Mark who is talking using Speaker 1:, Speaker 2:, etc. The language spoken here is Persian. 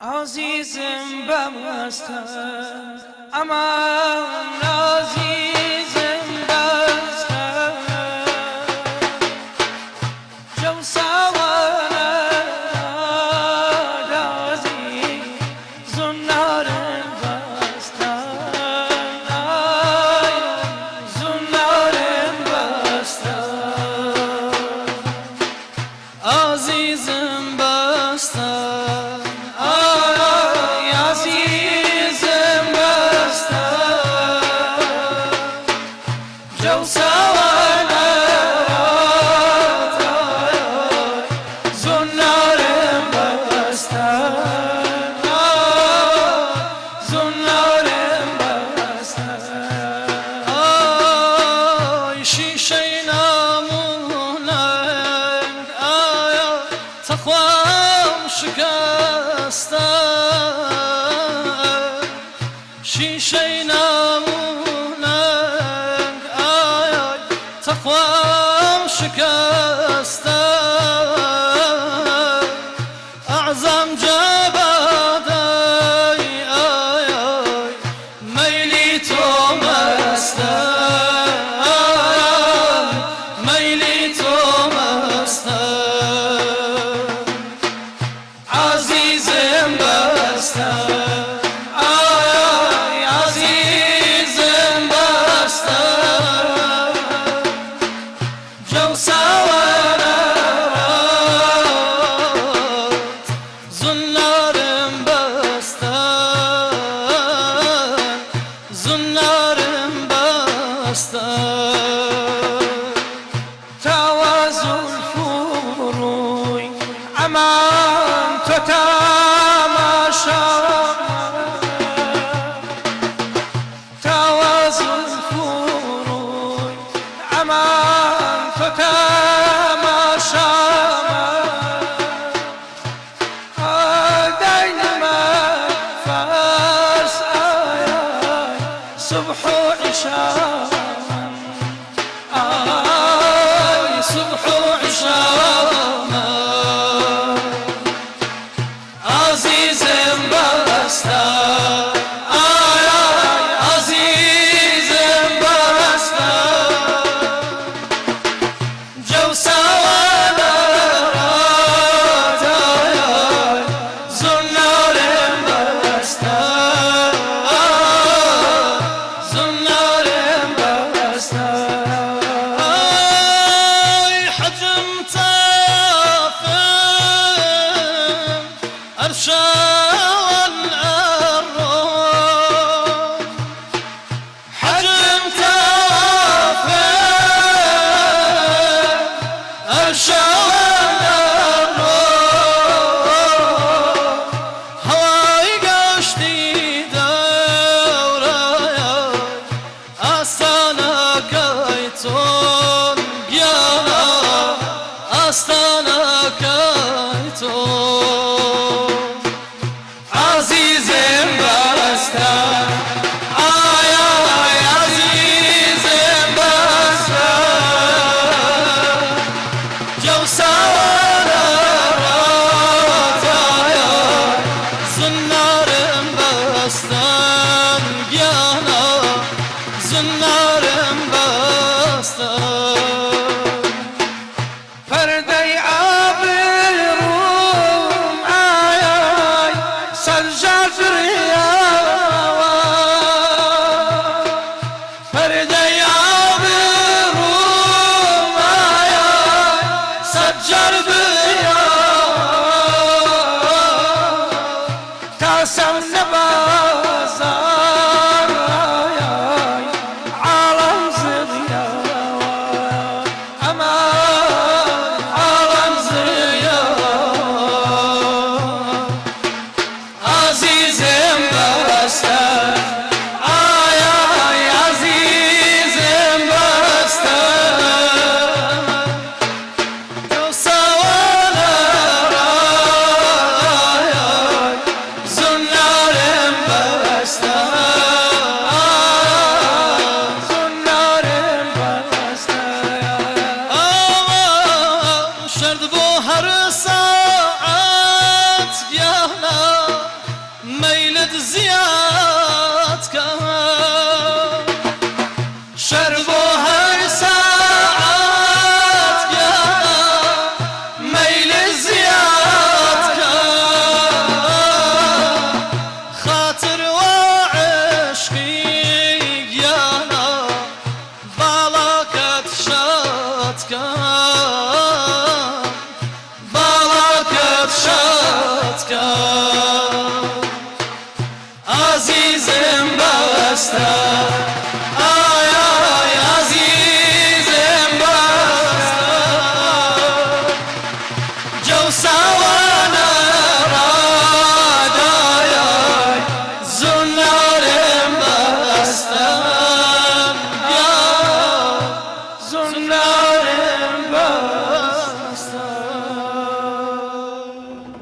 Speaker 1: عزیزم بمستم امان عزیزم بمستم جو سوانا عزیز زنارم بستم زنارم بستم عزیزم بستم جو سوانا زنارم بستم زنارم بستم آی شیشه نمونند آیا تخوام شکستم شیشه نمونند آیا تخوام شکستم اعظم جبادای آیا میلی تو مستم میلی تو مستم عزیزم بستم جو سوارات زنارم بستن زنارم بستن توازن فروی امان تو تماشا توازن فروی امان تو تماشا دین من فارس آیای صبح و عشاء آی صبح و عشاء عزیزم بستم عزیزم بستم جو سوانا زنارم بستم زنارم بستم حجم تافم ارشا والأروم حجم تافم ارشا والأروم هوای گشتی دورای آستانه کایتون گیانا آستانه کایتون